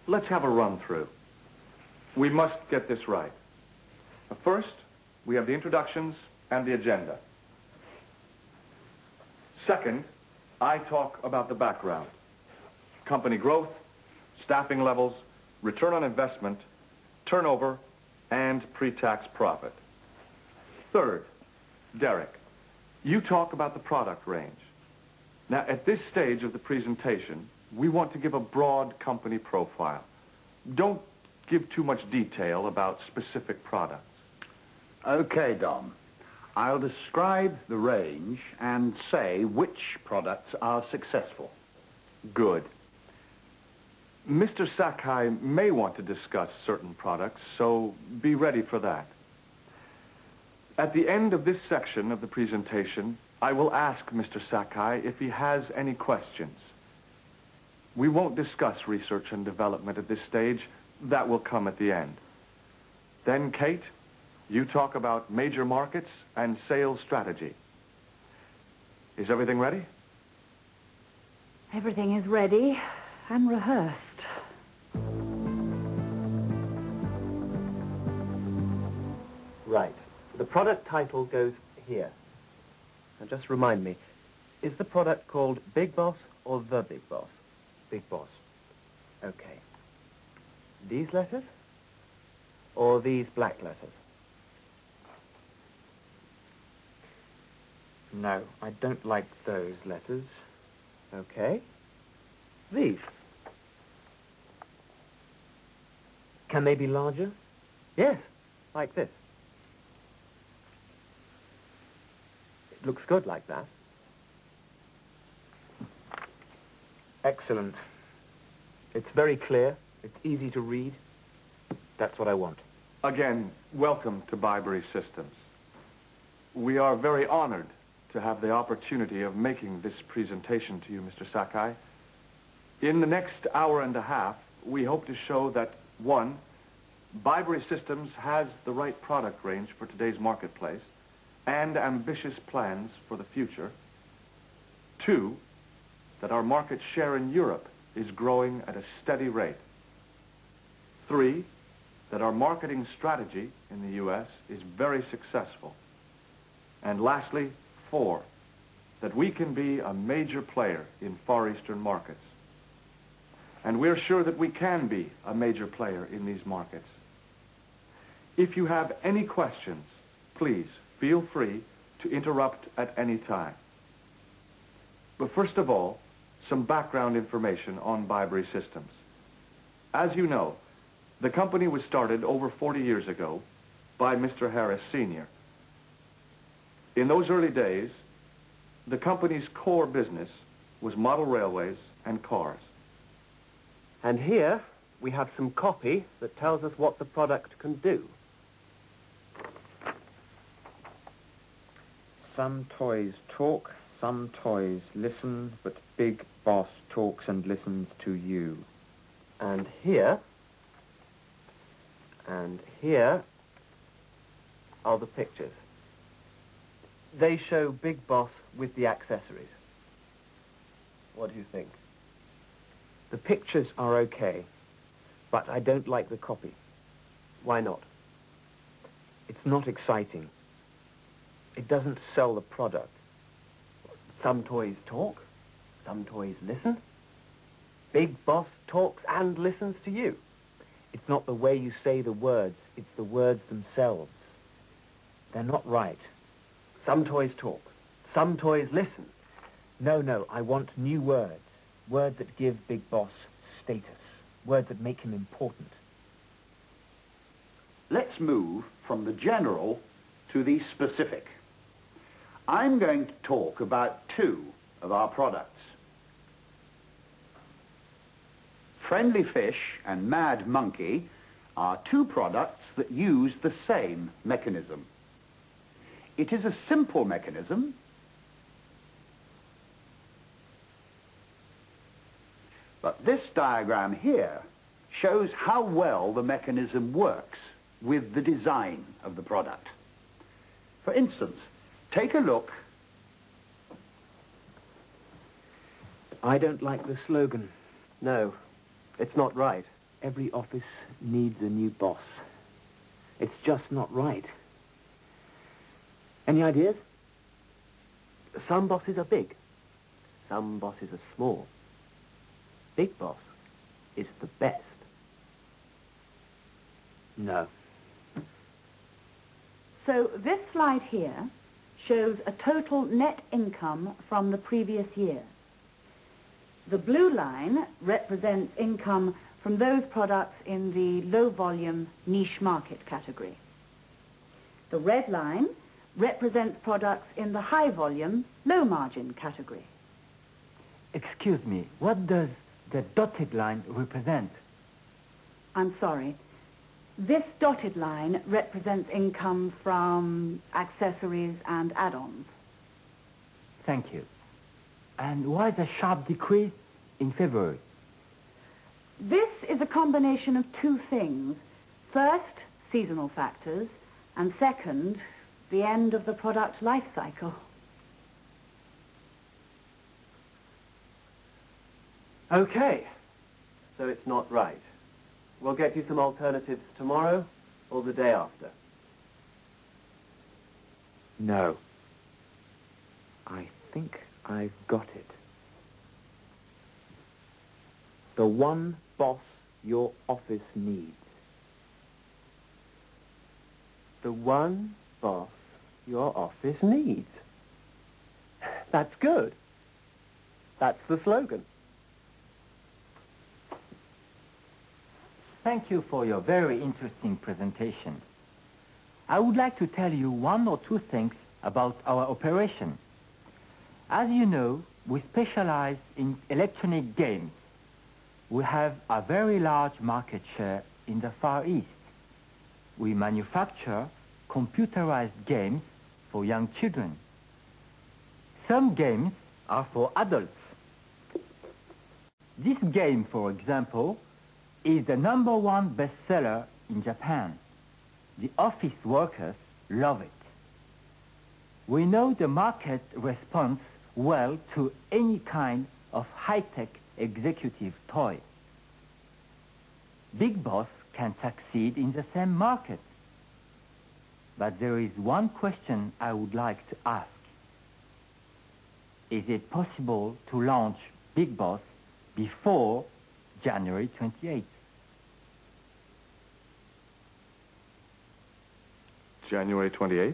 Let's have a run-through. We must get this right. First, we have the introductions and the agenda. Second, I talk about the background. Company growth, staffing levels, return on investment, turnover, and pre-tax profit. Third, Derek, you talk about the product range. Now, at this stage of the presentation, we want to give a broad company profile. Don't give too much detail about specific products. Okay, Dom. I'll describe the range and say which products are successful. Good. Mr. Sakai may want to discuss certain products, so be ready for that. At the end of this section of the presentation, I will ask Mr. Sakai if he has any questions. We won't discuss research and development at this stage. That will come at the end. Then, Kate, you talk about major markets and sales strategy. Is everything ready? Everything is ready and rehearsed. Right. The product title goes here. Now just remind me, is the product called Big Boss or The Big Boss? Big Boss. Okay. These letters? Or these black letters? No, I don't like those letters. Okay. These? Can they be larger? Yes, like this. It looks good like that. Excellent. It's very clear. It's easy to read. That's what I want. Again, welcome to Byberry Systems. We are very honored to have the opportunity of making this presentation to you, Mr. Sakai. In the next hour and a half, we hope to show that, one, Byberry Systems has the right product range for today's marketplace and ambitious plans for the future. Two, that our market share in Europe is growing at a steady rate. Three, that our marketing strategy in the U.S. is very successful. And lastly, four, that we can be a major player in Far Eastern markets. And we're sure that we can be a major player in these markets. If you have any questions, please feel free to interrupt at any time. But first of all, some background information on Byberry Systems. As you know, the company was started over 40 years ago by Mr. Harris Sr. In those early days, the company's core business was model railways and cars. And here we have some copy that tells us what the product can do. Some toys talk, some toys listen, but Big Boss talks and listens to you. And here are the pictures. They show Big Boss with the accessories. What do you think? The pictures are okay, but I don't like the copy. Why not? It's not exciting. It doesn't sell the product. Some toys talk, some toys listen. Big Boss talks and listens to you. It's not the way you say the words, it's the words themselves. They're not right. Some toys talk, some toys listen. No, I want new words. Words that give Big Boss status. Words that make him important. Let's move from the general to the specific. I'm going to talk about two of our products. Friendly Fish and Mad Monkey are two products that use the same mechanism. It is a simple mechanism, but this diagram here shows how well the mechanism works with the design of the product. For instance, take a look. I don't like the slogan. No, it's not right. Every office needs a new boss. It's just not right. Any ideas? Some bosses are big. Some bosses are small. Big boss is the best. No. So this slide here shows a total net income from the previous year. The blue line represents income from those products in the low-volume niche market category. The red line represents products in the high-volume, low-margin category. Excuse me, what does the dotted line represent? I'm sorry. This dotted line represents income from accessories and add-ons. Thank you. And why the sharp decrease in February? This is a combination of two things. First, seasonal factors, and second, the end of the product life cycle. Okay. So it's not right. We'll get you some alternatives tomorrow or the day after. No. I think I've got it. The one boss your office needs. The one boss your office needs. That's good. That's the slogan. Thank you for your very interesting presentation. I would like to tell you one or two things about our operation. As you know, we specialize in electronic games. We have a very large market share in the Far East. We manufacture computerized games for young children. Some games are for adults. This game, for example, is the #1 bestseller in Japan. The office workers love it. We know the market responds well to any kind of high-tech executive toy. Big Boss can succeed in the same market. But there is one question I would like to ask. Is it possible to launch Big Boss before January 28th? January 28th?